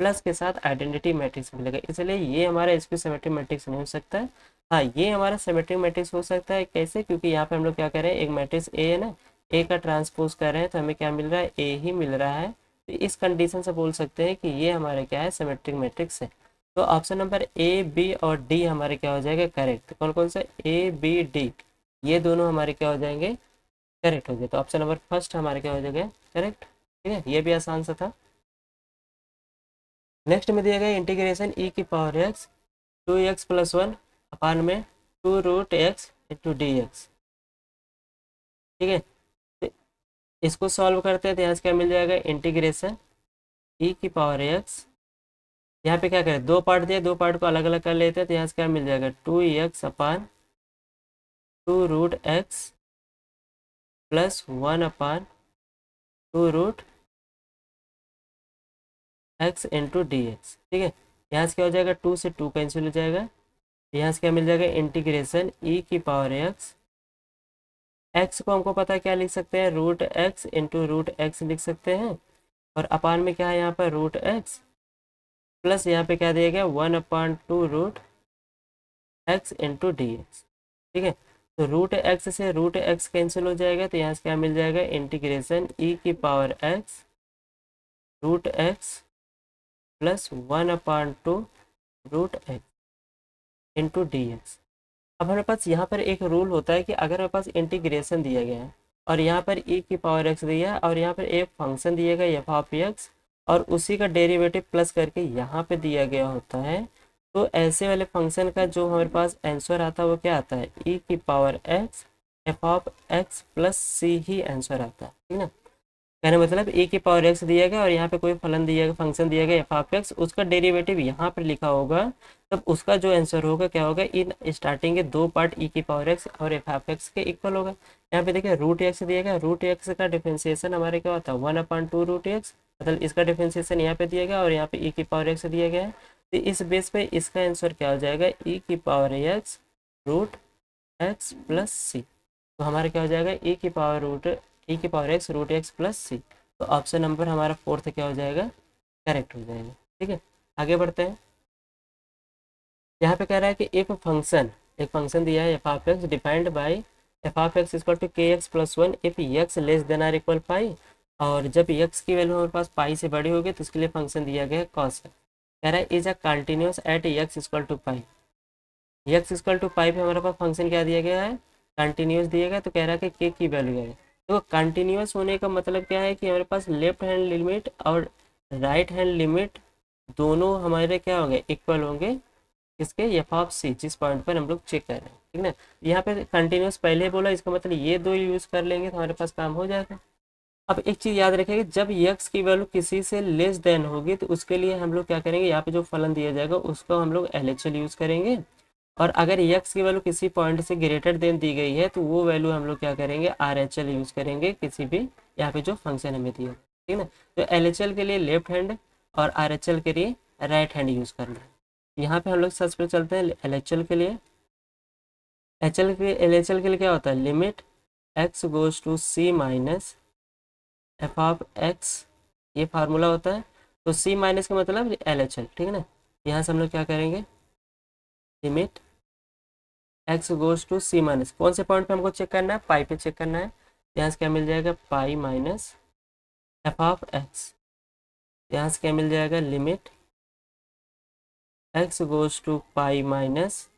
प्लस के साथ आइडेंटिटी मैट्रिक्स मिलेगा। इसलिए ये हमारा इसको सिमेट्रिक मैट्रिक्स नहीं हो सकता है। हाँ ये हमारा सिमेट्रिक मैट्रिक्स हो सकता है कैसे, क्योंकि यहाँ पे हम लोग क्या कर रहे हैं एक मैट्रिक्स ए है ना, ए का ट्रांसपोज कर रहे हैं तो हमें क्या मिल रहा है ए ही मिल रहा है। तो इस कंडीशन से बोल सकते हैं कि ये हमारे क्या है सिमेट्रिक मैट्रिक्स है। तो ऑप्शन नंबर ए बी और डी हमारे क्या हो जाएगा करेक्ट। कौन कौन सा ए बी डी ये दोनों हमारे क्या हो जाएंगे करेक्ट हो गए। तो ऑप्शन नंबर फर्स्ट हमारे क्या हो जाएगा करेक्ट। ठीक है, ये भी आसान सा था। नेक्स्ट में दिया गया इंटीग्रेशन ई की पावर एक्स 2x + 1 अपान में 2√x इंटू डी एक्स। ठीक है, तो इसको सॉल्व करते हैं तो यहाँ से क्या मिल जाएगा इंटीग्रेशन ई की पावर एक्स। यहाँ पे क्या करें दो पार्ट दिए, दो पार्ट को अलग अलग कर लेते हैं तो यहाँ से क्या मिल जाएगा 2x अपान 2√x प्लस 1 अपान 2√x इंटू डी एक्स। ठीक है, यहाँ से क्या हो जाएगा 2 से 2 कैंसिल हो जाएगा। यहाँ से क्या मिल जाएगा इंटीग्रेशन ई की पावर एक्स। एक्स को हमको पता है क्या लिख सकते हैं √x इंटू √x लिख सकते हैं। और अपान में क्या है यहाँ पर √x प्लस यहाँ पे क्या दिया गया 1/2√x इंटू डी एक्स। ठीक है, तो √x से √x कैंसिल हो जाएगा तो यहाँ से क्या मिल जाएगा इंटीग्रेशन ई की power x √x plus 1/2√x into D x. अब हमारे पास यहाँ पर एक रूल होता है कि अगर हमारे पास इंटीग्रेशन दिया गया है और यहाँ पर ई की पावर एक्स दिया है और यहाँ पर एक फंक्शन दिया गया एफ ऑफ एक्स और उसी का डेरिवेटिव प्लस करके यहाँ पे दिया गया होता है, तो ऐसे वाले फंक्शन का जो हमारे पास आंसर आता है वो क्या आता है ई की power x f of x plus c ही आंसर आता है। ठीक ना। कहने मतलब ए की पावर एक्स दिया गया और यहाँ पे कोई फलन दिया गया, फंक्शन दिया गया एफ ऑफ एक्स, उसका डेरिवेटिव यहाँ पर लिखा होगा, तब उसका जो आंसर होगा क्या होगा, इन स्टार्टिंग के दो पार्ट ई की पावर एक्स और एफ ऑफ एक्स के इक्वल होगा। यहाँ पे देखिए रूट एक्स दिया गया, रूट एक्स का डिफरेंशिएशन हमारे क्या होता है 1/2 रूट एक्स, मतलब इसका डिफरेंशिएशन यहाँ पे दिया गया और यहाँ पे ई की पावर एक्स दिया गया है। तो इस बेस पे इसका आंसर क्या हो जाएगा, ई की power X root X plus C. तो हमारा क्या हो जाएगा, ई की power X root X plus C. तो ऑप्शन नंबर हमारा फोर्थ क्या हो जाएगा, करेक्ट हो जाएगा। ठीक है, आगे बढ़ते हैं। यहाँ पे कह रहा है कि इफ फंक्शन, एक फंक्शन दिया है F of X defined by F of x equal to K X plus one if X less than or equal pi, और जब एक्स की वैल्यू हमारे पास पाई से बड़ी होगी तो उसके लिए फंक्शन दिया गया है कॉस। कह रहा है is a continuous at X equal to pi, X equal to pi पे हमारे पास फंक्शन क्या दिया गया है, कंटिन्यूस दिया गया। तो कह रहा है कि के की वैल्यू है, तो कंटिन्यूस होने का मतलब क्या है कि हमारे पास लेफ्ट हैंड लिमिट और राइट हैंड लिमिट दोनों हमारे क्या होंगे, इक्वल होंगे किसके, एफ ऑफ सी, जिस पॉइंट पर हम लोग चेक कर रहे हैं। ठीक ना, यहाँ पे कंटिन्यूस पहले बोला, इसका मतलब ये दो यूज कर लेंगे तो हमारे पास काम हो जाएगा। अब एक चीज याद रखेंगे, जब एक्स की वैल्यू किसी से लेस देन होगी तो उसके लिए हम लोग क्या करेंगे, यहाँ पे जो फलन दिया जाएगा उसको हम लोग LHL यूज करेंगे, और अगर एक्स की वैल्यू किसी पॉइंट से ग्रेटर देन दी गई है तो वो वैल्यू हम लोग क्या करेंगे, RHL यूज करेंगे किसी भी यहाँ पे जो फंक्शन हमें दिया। ठीक है ना, तो LHL के लिए लेफ्ट हैंड और RHL के लिए राइट हैंड यूज करना है। यहाँ पे हम लोग सबसे पहले चलते हैं LHL के लिए। LHL के लिए क्या होता है, limit x goes to c minus f of x, ये फार्मूला होता है। तो सी माइनस का मतलब LHL। ठीक है ना, यहाँ से हम लोग क्या करेंगे, limit x goes to c minus, कौन से पॉइंट पे हमको चेक करना है, पाई पे चेक करना है। यहाँ से क्या मिल जाएगा, pi minus f of x. यहाँ से क्या मिल जाएगा, limit x goes to pi minus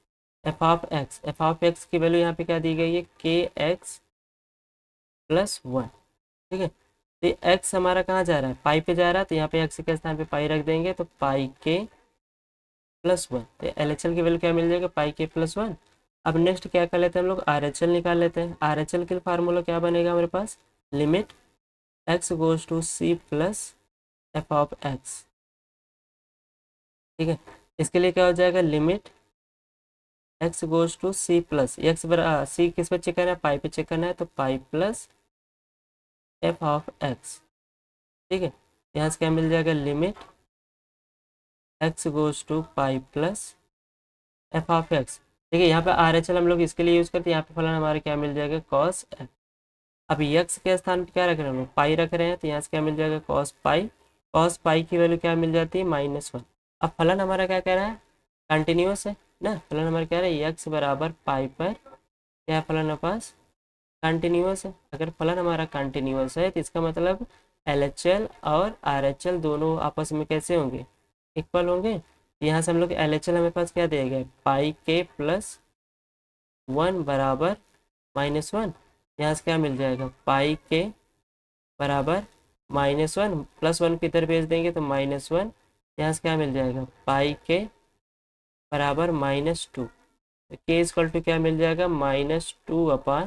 f of x. F of x की वैल्यू यहाँ पे क्या दी गई है, के एक्स प्लस वन। ठीक है, तो एक्स हमारा कहाँ जा रहा है, पाई पे जा रहा है, तो यहाँ पे एक्स के स्थान पे पाई रख देंगे तो पाई के प्लस वन। तो LHL की वैल्यू क्या मिल जाएगा, पाई के प्लस वन। अब नेक्स्ट क्या कर लेते हैं हम लोग, RHL निकाल लेते हैं। RHL के फार्मूला क्या बनेगा हमारे पास, limit x goes to C plus F of x. ठीक है, इसके लिए क्या हो जाएगा, limit x goes to C plus X बरा सी किस पे चेक करना है, पाई पे चेक करना है, तो pi plus F of x. ठीक है, यहाँ से क्या मिल जाएगा, limit x goes to pi plus F of x. ठीक है, यहाँ पे RHL हम लोग इसके लिए यूज़ करते हैं, यहाँ पे फलन हमारे क्या मिल जाएगा, कॉस एफ। अब एक्स के स्थान पे क्या रख रहे हैं हम लोग, पाई रख रहे हैं, तो यहाँ से क्या मिल जाएगा, कॉस पाई। कॉस पाई की वैल्यू क्या मिल जाती है, -1। अब फलन हमारा क्या कह रहा है, कंटिन्यूस है ना, फलन हमारा क्या है, एक्स बराबर पाई पर क्या फलन हमारे पास, कंटिन्यूस है। अगर फलन हमारा कंटिन्यूस है तो इसका मतलब LHL और RHL दोनों आपस में कैसे होंगे, इक्वल होंगे। यहाँ से हम लोग LHL हमें पास क्या दिया गया, पाई के प्लस वन बराबर -1। यहाँ से क्या मिल जाएगा, पाई के बराबर -1 प्लस वन की इधर भेज देंगे तो -1। यहाँ से क्या मिल जाएगा, पाई के बराबर -2। के इक्वल टू क्या मिल जाएगा, -2/पाई।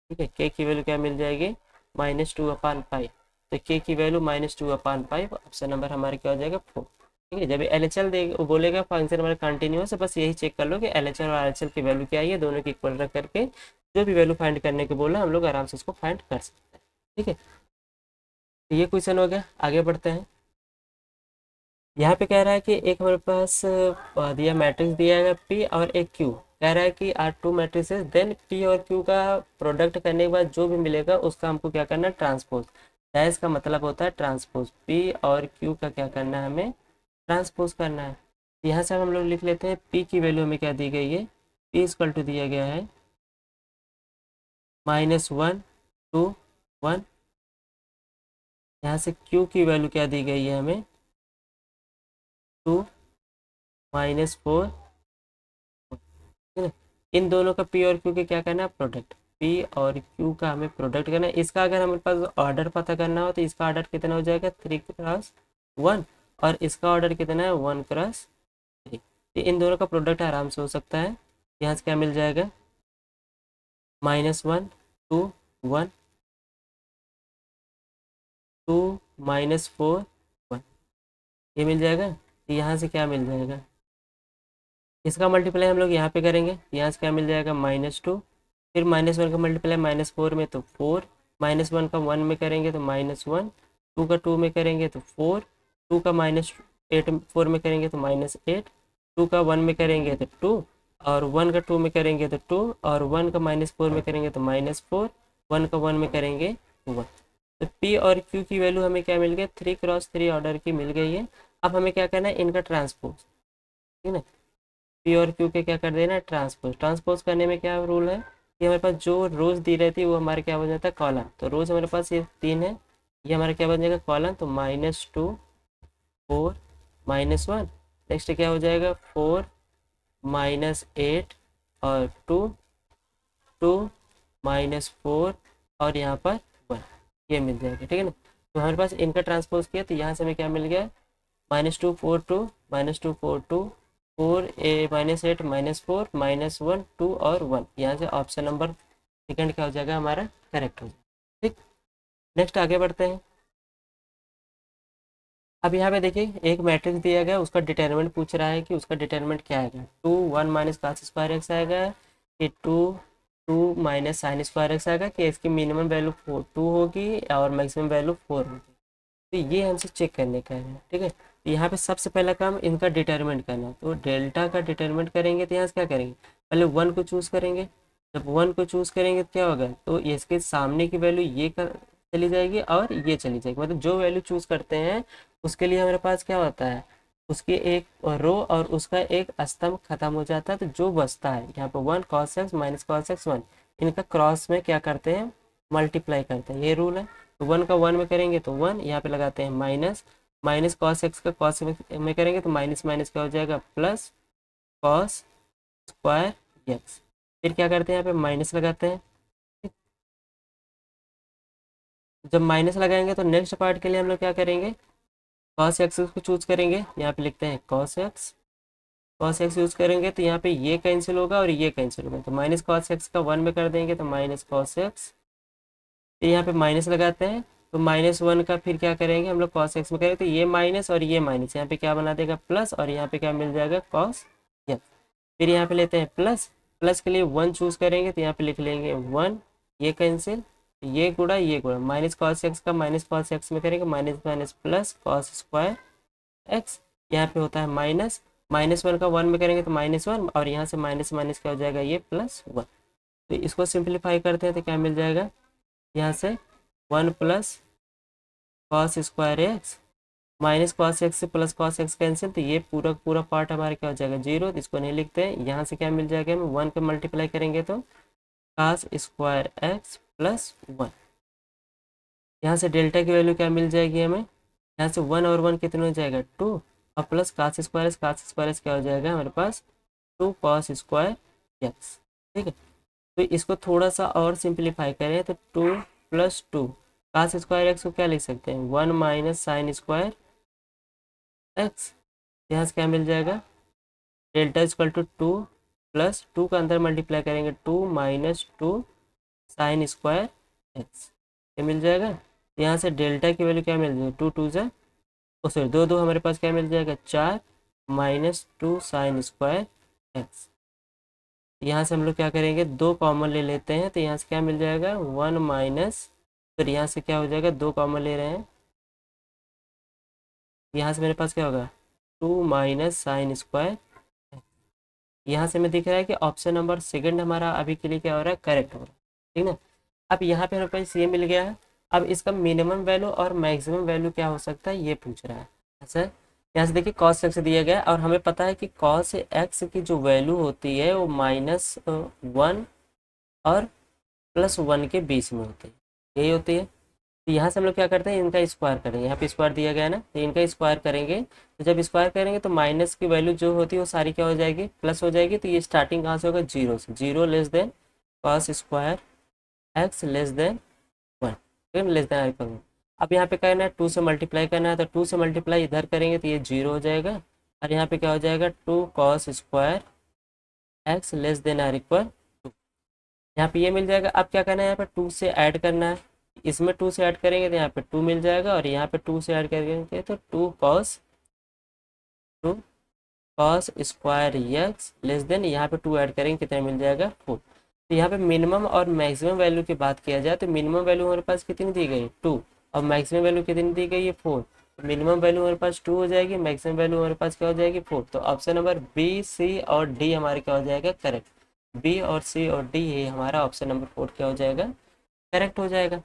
ठीक है, के की वैल्यू क्या मिल जाएगी, -2/पाई। तो के की वैल्यू -2/पाई, ऑप्शन नंबर हमारे क्या हो जाएगा, 4। ठीक है, जब LHL दे बोलेगा फंक्शन हमारा कंटिन्यूस है, बस यही चेक कर लो कि LHL और RHL की वैल्यू क्या है, दोनों की इक्वल रख करके जो भी वैल्यू फाइंड करने को बोला हम लोग आराम से उसको फाइंड कर सकते हैं। ठीक है, तो ये क्वेश्चन हो गया, आगे बढ़ते हैं। यहाँ पे कह रहा है कि एक हमारे पास दिया मैट्रिक्स दिया है P और एक Q। कह रहा है कि are two matrices, then P और Q का प्रोडक्ट करने के बाद जो भी मिलेगा उसका हमको क्या करना है, ट्रांसपोज। डैश का मतलब होता है ट्रांसपोज, P और Q का क्या करना है, हमें ट्रांसपोज करना है। यहाँ से हम लोग लिख लेते हैं, P की वैल्यू हमें क्या दी गई है, P इक्वल टू दिया गया है -1 2 1। यहाँ से Q की वैल्यू क्या दी गई है हमें, 2 -4। है ना, इन दोनों का P और Q के क्या करना है, प्रोडक्ट। P और Q का हमें प्रोडक्ट करना है। इसका अगर हमारे पास ऑर्डर पता करना हो तो इसका ऑर्डर कितना हो जाएगा, 3x1, और इसका ऑर्डर कितना है, 1x3। तो इन दोनों का प्रोडक्ट आराम से हो सकता है। यहाँ से क्या मिल जाएगा, -1 2 1। 2 - 4 1, ये मिल जाएगा। तो यहाँ से क्या मिल जाएगा, इसका मल्टीप्लाई हम लोग यहाँ पे करेंगे, यहाँ से क्या मिल जाएगा -2, फिर -1 का मल्टीप्लाई -4 में तो 4, -1 का 1 में करेंगे तो -1, 2 का 2 में करेंगे तो 4, 2 का -8 4 में करेंगे तो -8, 2 का 1 में करेंगे तो 2, और 1 का 2 में करेंगे तो 2, और 1 का -4 में करेंगे तो -4, 1 का 1 में करेंगे तो 1। तो P और Q की वैल्यू हमें क्या मिल गई, 3 × 3 ऑर्डर की मिल गई है। अब हमें क्या करना है, इनका ट्रांसपोज, ठीक है। पी और क्यू के क्या कर देना है, ट्रांसपोज। ट्रांसपोज करने में क्या रूल है कि हमारे पास जो रोज दी रहती है वो हमारे क्या बन जाता है, कॉलम। तो रोज हमारे पास ये 3 है, ये हमारा क्या बन जाएगा, कॉलम। तो -2 4 -1, नेक्स्ट क्या हो जाएगा 4 -8 और 2 2 -4 और यहाँ पर 1, ये मिल जाएगा, ठीक है ना। तो हमारे पास इनका ट्रांसपोज किया तो यहाँ से हमें क्या मिल गया, -2 4 2 -2 4 2 4 -8 -4 -1 2 और 1, यहाँ से ऑप्शन नंबर सेकंड क्या हो जाएगा हमारा, करेक्ट हो जाएगा। ठीक, नेक्स्ट आगे बढ़ते हैं। अब यहाँ पे देखिए एक मैट्रिक्स दिया गया, उसका डिटरमिनेंट पूछ रहा है कि उसका डिटरमिनेंट क्या आएगा, 2 1 - cos² x आएगा कि 2 2 - sin² x आएगा कि इसकी मिनिमम वैल्यू 2 होगी और मैक्सिमम वैल्यू 4 होगी। तो ये हमसे चेक करने का है, ठीक है। तो यहाँ पे सबसे पहला काम इनका डिटरमिनेंट करना है, तो डेल्टा का डिटरमिनेंट करेंगे तो यहाँ से क्या करेंगे, पहले 1 को चूज़ करेंगे। जब 1 को चूज़ करेंगे तो क्या होगा, तो इसके सामने की वैल्यू ये चली जाएगी और ये चली जाएगी, मतलब जो वैल्यू चूज़ करते हैं उसके लिए हमारे पास क्या होता है, उसकी एक रो और उसका एक स्तंभ खत्म हो जाता है। तो जो बचता है यहाँ पर 1 cos x - cos x 1, इनका क्रॉस में क्या करते हैं, मल्टीप्लाई करते हैं, ये रूल है। तो 1 का 1 में करेंगे तो 1, यहाँ पे लगाते हैं माइनस cos x का cos में करेंगे तो माइनस माइनस क्या हो जाएगा, प्लस cos² x। फिर क्या करते हैं, यहाँ पे माइनस लगाते हैं। जब माइनस लगाएंगे तो नेक्स्ट पार्ट के लिए हम लोग क्या करेंगे, cos x को चूज करेंगे, यहाँ पे लिखते हैं cos x यूज करेंगे तो यहाँ पे ये कैंसिल होगा और ये कैंसिल होगा। तो -cos x का 1 में कर देंगे तो -cos x, फिर यहाँ पे माइनस लगाते हैं तो -1 का फिर क्या करेंगे हम लोग, cos x में करेंगे तो ये माइनस और ये माइनस, यहाँ पे क्या बना देगा, प्लस, और यहाँ पे क्या मिल जाएगा, cos x। फिर यहाँ पे लेते हैं प्लस, प्लस के लिए 1 चूज करेंगे तो यहाँ पे लिख लेंगे 1, ये कैंसिल, ये गुड़ा ये गुड़ा, -cos x का -cos x में करेंगे minus minus plus cos² x, यहाँ पे होता है माइनस, -1 का 1 में करेंगे तो -1, और यहाँ से माइनस माइनस क्या हो जाएगा, ये +1। तो इसको सिंप्लीफाई करते हैं तो क्या मिल जाएगा, यहाँ से 1 + cos² x minus cos x से प्लस cos x कैंसिल, तो ये पूरा पूरा पार्ट हमारा क्या हो जाएगा, 0। तो इसको नहीं लिखते हैं। यहाँ से क्या मिल जाएगा, हमें 1 पे मल्टीप्लाई करेंगे तो cos² x + 1, यहाँ से डेल्टा की वैल्यू क्या मिल जाएगी हमें, यहाँ से 1 और 1 कितने हो जाएगा, 2, और प्लस cos² x क्या हो जाएगा हमारे पास, 2 cos² x, ठीक है। तो इसको थोड़ा सा और सिंप्लीफाई करें तो 2 + 2 cos² x को क्या लिख सकते हैं, 1 - sin² x, यहाँ से क्या मिल जाएगा, डेल्टा = 2 + 2 का अंदर मल्टीप्लाई करेंगे 2 - 2 sin² x, ये मिल जाएगा। यहाँ से डेल्टा की वैल्यू क्या मिल जाएगी, 2 2 जा, ओ सॉरी 2 2, हमारे पास क्या मिल जाएगा, 4 - 2 sin² x। यहाँ से हम लोग क्या करेंगे, 2 कॉमन ले लेते हैं तो यहाँ से क्या मिल जाएगा, 1 माइनस, फिर यहाँ से क्या हो जाएगा, 2 कॉमन ले रहे हैं, यहाँ से मेरे पास क्या होगा, 2 - sin²। यहाँ से हमें दिख रहा है कि ऑप्शन नंबर सेकंड हमारा अभी के लिए क्या हो रहा है, करेक्ट हो रहा है, ठीक ना। अब यहाँ पे हमारे पास ये मिल गया है। अब इसका मिनिमम वैल्यू और मैक्सिमम वैल्यू क्या हो सकता है, ये पूछ रहा है। अच्छा, यहाँ से देखिए cos x दिया गया है और हमें पता है कि cos x की जो वैल्यू होती है वो -1 और +1 के बीच में होती है, यही होती है। तो यहाँ से हम लोग क्या करते हैं, इनका स्क्वायर करेंगे, यहाँ पे स्क्वायर दिया गया है ना, तो इनका स्क्वायर करेंगे। तो जब स्क्वायर करेंगे तो माइनस की वैल्यू जो होती है वो सारी क्या हो जाएगी, प्लस हो जाएगी। तो ये स्टार्टिंग कहाँ से होगा, 0 से, 0 < cos² x < 1, फिर <= 1। अब यहाँ पे करना है 2 से मल्टीप्लाई करना है, तो 2 से मल्टीप्लाई इधर करेंगे तो ये 0 हो जाएगा, और यहाँ पे क्या हो जाएगा, 2 cos² x <= 2। यहाँ पे ये मिल जाएगा। अब क्या करना है, यहाँ पर 2 से ऐड करना है, इसमें 2 से ऐड करेंगे तो यहाँ पे 2 मिल जाएगा, और यहाँ पे 2 से ऐड करेंगे तो 2 cos square x less then, यहाँ पे 2 ऐड करेंगे कितना मिल जाएगा 4। तो यहाँ पे मिनिमम और मैक्सिमम वैल्यू की बात किया जाए तो मिनिमम वैल्यू हमारे पास कितनी दी गई 2, और मैक्सिमम वैल्यू कितनी दी गई है 4। मिनिमम वैल्यू हमारे पास 2 हो जाएगी, मैक्सिमम वैल्यू हमारे पास क्या हो जाएगी 4। तो ऑप्शन नंबर बी, सी और डी हमारे क्या हो जाएगा करेक्ट। बी और सी और डी ये हमारा ऑप्शन नंबर 4 क्या हो जाएगा करेक्ट हो जाएगा।